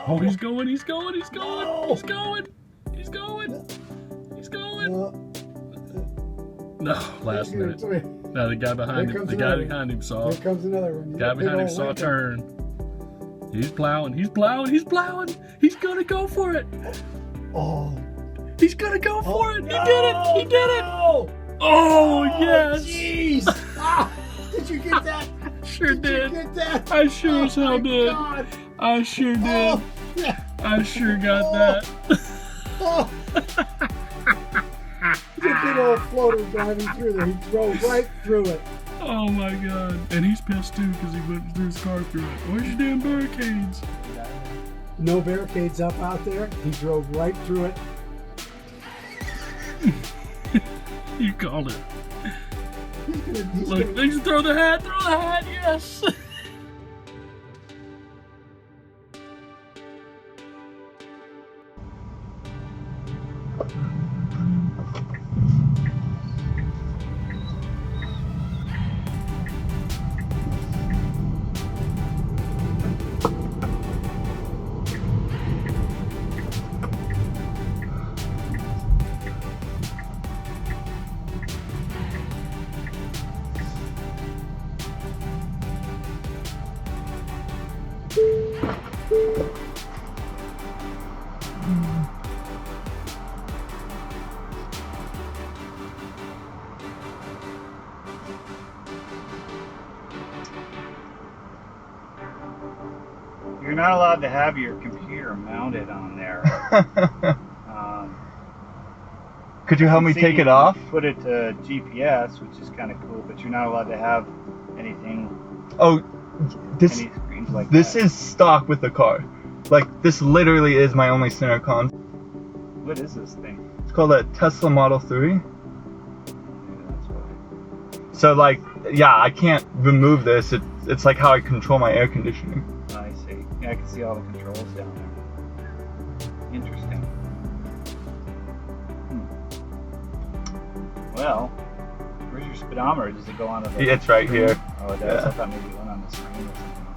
Oh, he's going, he's going, he's going, No. he's going, he's going, he's going. No, last minute. No, the guy behind him, saw. Here comes another one. The guy behind him saw a turn. He's plowing, he's plowing, he's plowing. He's gonna go for it. Oh. He's gonna go for it. He did it, he did it. No. Oh, yes. Jeez. Did you get that? Sure did. You get that? I sure as hell my did. God. I sure did. Oh. Yeah. I sure got that. Oh. It's a big old floater driving through there. He drove right through it. Oh my God. And he's pissed too because he went through his car through it. Where's your damn barricades? No barricades up out there. He drove right through it. You called it. He's Look, gonna, let's throw the hat, yes. You're not allowed to have your computer mounted on there. Could you help me take it off? Put it to GPS, which is kind of cool, but you're not allowed to have anything. Oh, this any screens like this that. is stock with the car. Like, this literally is my only center con. What is this thing? It's called a Tesla Model 3. Yeah, that's what. So, like, yeah, I can't remove this. It's like how I control my air conditioning. I see. Yeah, I can see all the controls down there. Interesting. Well, where's your speedometer? Does it go on to the It's right screen? here. Oh, it does. Yeah. I thought maybe it went on the screen or something like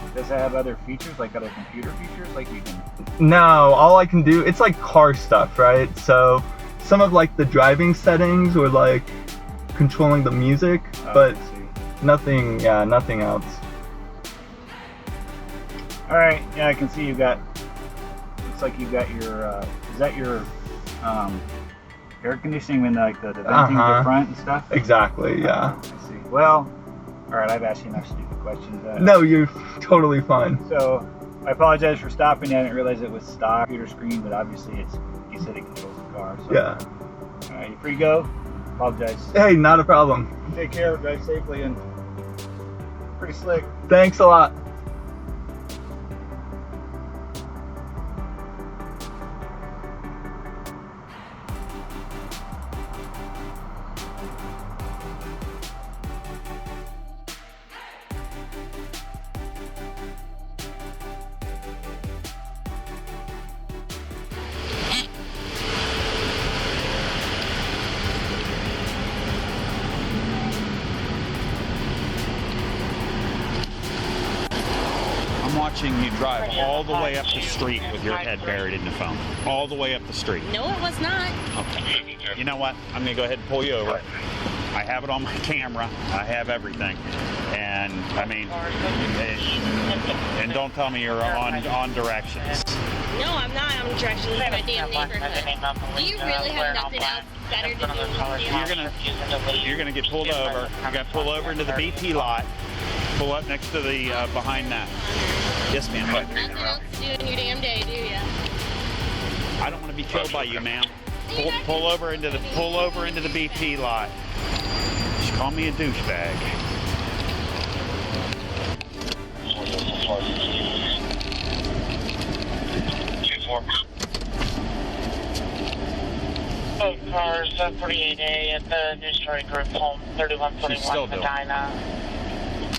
that. Does it have other features, like other computer features? Like you can... No, all I can do, it's like car stuff, right? So, some of like the driving settings or like controlling the music, but I see. nothing else. Alright, yeah, I can see you've got, looks like you've got your, is that your air conditioning in like the venting at the front and stuff? Exactly, yeah. I see. Well, alright, I've asked you enough stupid questions. No, you're totally fine. So, I apologize for stopping. I didn't realize it was stock computer screen, but obviously it's, you said it controls the car. So. Yeah. Alright, you free to go? Apologize. Hey, not a problem. Take care, drive safely, and pretty slick. Thanks a lot. I'm watching you drive all the way up the street with your head buried in the phone. All the way up the street. No, it was not. Okay. You know what? I'm going to go ahead and pull you over. I have it on my camera. I have everything. And, I mean, and don't tell me you're on directions. No, I'm not on directions in my damn neighborhood. Do you really have nothing else better to do? You're gonna get pulled over. You're gonna pull over into the BP lot. Pull up next to the behind that. Yes, ma'am. Nothing else to do in your damn day, do ya? I don't want to be killed by you, ma'am. Pull over into the BP lot. Just call me a douchebag. Both cars, 48A at the New Story Group Home, 3121 Medina.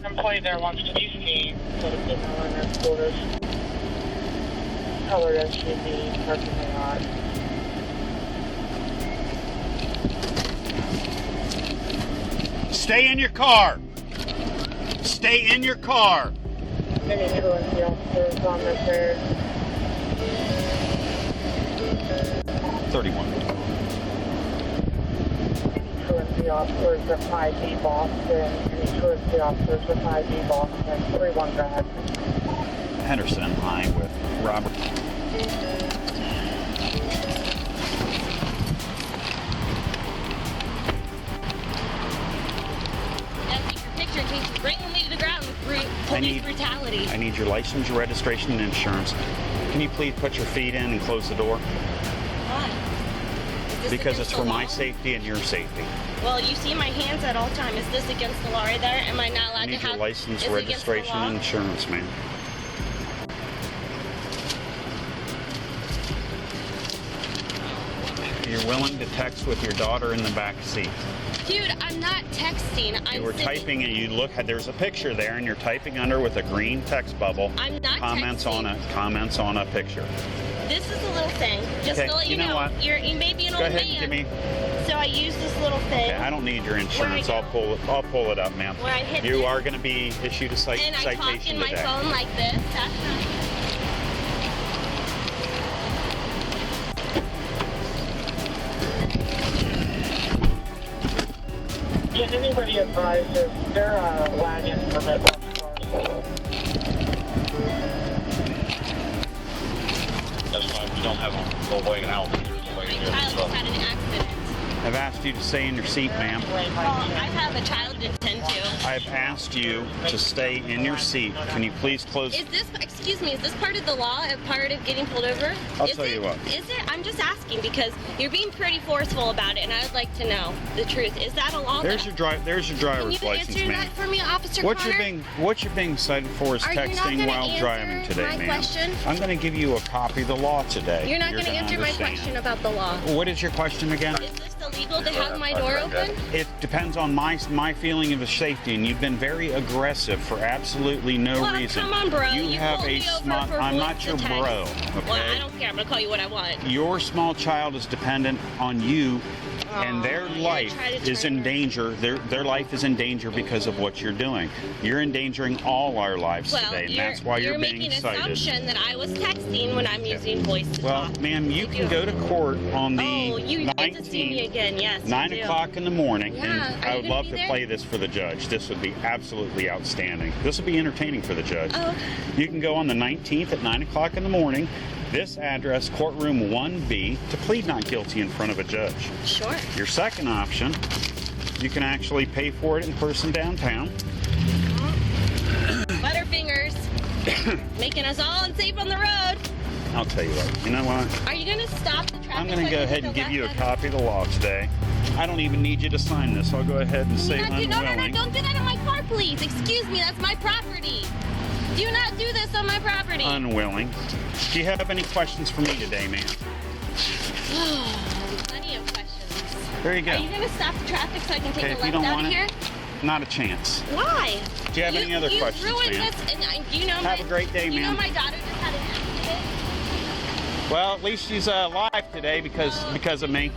Employee there wants to be seen, so to put on their quarters. Colored SUV, parking lot. Stay in your car. Stay in your car. Any truancy officers on this area? 31. Truancy officers with ID Boston. Any truancy officers with ID Boston. 31, go ahead. Henderson High with Robert. In case you're bringing me to the ground with police brutality. I need your license, your registration, and insurance. Can you please put your feet in and close the door? Why? Because it's for my law? safety and your safety. Well, you see my hands at all time. Is this against the law right there? Am I not allowed I to need have... your license, is it against the registration, law? and insurance, man. You're willing to text with your daughter in the back seat. Dude, I'm not texting. I'm You were sitting. typing and you look, there's a picture there and you're typing under with a green text bubble. I'm not comments texting. Comments on a picture. This is a little thing. Just Okay, to let you know, what? you may be an Go old ahead man. and give me. So I use this little thing. Okay, I don't need your insurance. Where I I'll pull it up, ma'am. Where I hit You this. are going to be issued a And I citation talk in my today. phone like this. That's not... Can anybody advise if there are wagon permit bus cars? That's fine. We don't have a wagon out. There's a wagon My here. child just had an accident. I've asked you to stay in your seat, ma'am. Well, I have a child to tend to. I've asked you to stay in your seat. Can you please close? Is this, excuse me, is this part of the law, a part of getting pulled over? I'll tell you what. Is it? I'm just asking because you're being pretty forceful about it and I would like to know the truth. Is that a law? There's your driver's Can you license, answer ma'am. that for me, Officer What Connor? you're being cited for is Are you not texting gonna while answer driving today, my ma'am. question? I'm going to give you a copy of the law today. You're not going to answer my understand. question about the law. What is your question again? Is this illegal to have my door open? It depends on my feeling of safety, and you've been very aggressive for absolutely no Well, reason. come on, bro. You You have pulled a me over small. for I'm not voice your to bro. text. Okay. Well, I don't care. I'm going to call you what I want. Your small child is dependent on you, and their you're life trying to is turn in it. danger. Their life is in danger because of what you're doing. You're endangering all our lives Well, today, and that's why you're being making an cited. assumption that I was texting when I'm using voice to Well, talk. ma'am, you can go to court on the Oh, you get to see me 19th. again, yes. 9 you do. o'clock in the morning, Yeah, and are I you would gonna love be to there? play this for the judge. This would be absolutely outstanding. This would be entertaining for the judge. Oh, okay. You can go on the 19th at 9 o'clock in the morning, this address, courtroom 1B, to plead not guilty in front of a judge. Sure. Your second option, you can actually pay for it in person downtown. Butterfingers. Making us all unsafe on the road. I'll tell you what, you know what? Are you going to stop the traffic? I'm going so to go I ahead can and hit give the you a left copy of the law today. I don't even need you to sign this. I'll go ahead and say No, unwilling. no, don't do that on my car, please. Excuse me, that's my property. Do not do this on my property. Unwilling. Do you have any questions for me today, ma'am? Plenty of questions. There you go. Are you going to stop the traffic so I can take Okay, the if you left don't out want of it, here? not a chance. Why? Do you have any other questions, You ruined ma'am? this, and you know Have a great day, You know ma'am. my daughter just had an accident. Well, at least she's alive today because of me.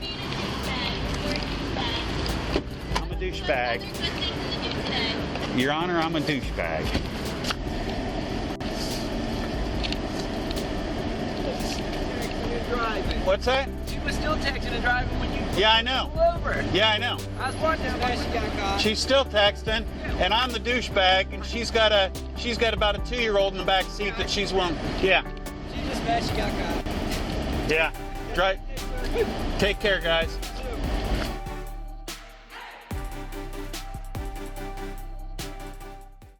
I'm a douchebag. Your Honor, I'm a douchebag. What's that? She was still texting and driving when you Yeah, I know. pulled over. Yeah, I know. I was wondering why she got caught. She's still texting, and I'm the douchebag, and she's got about a 2-year-old in the back seat that she's willing. Yeah, She just mad she got caught. yeah. Right. Take care, guys.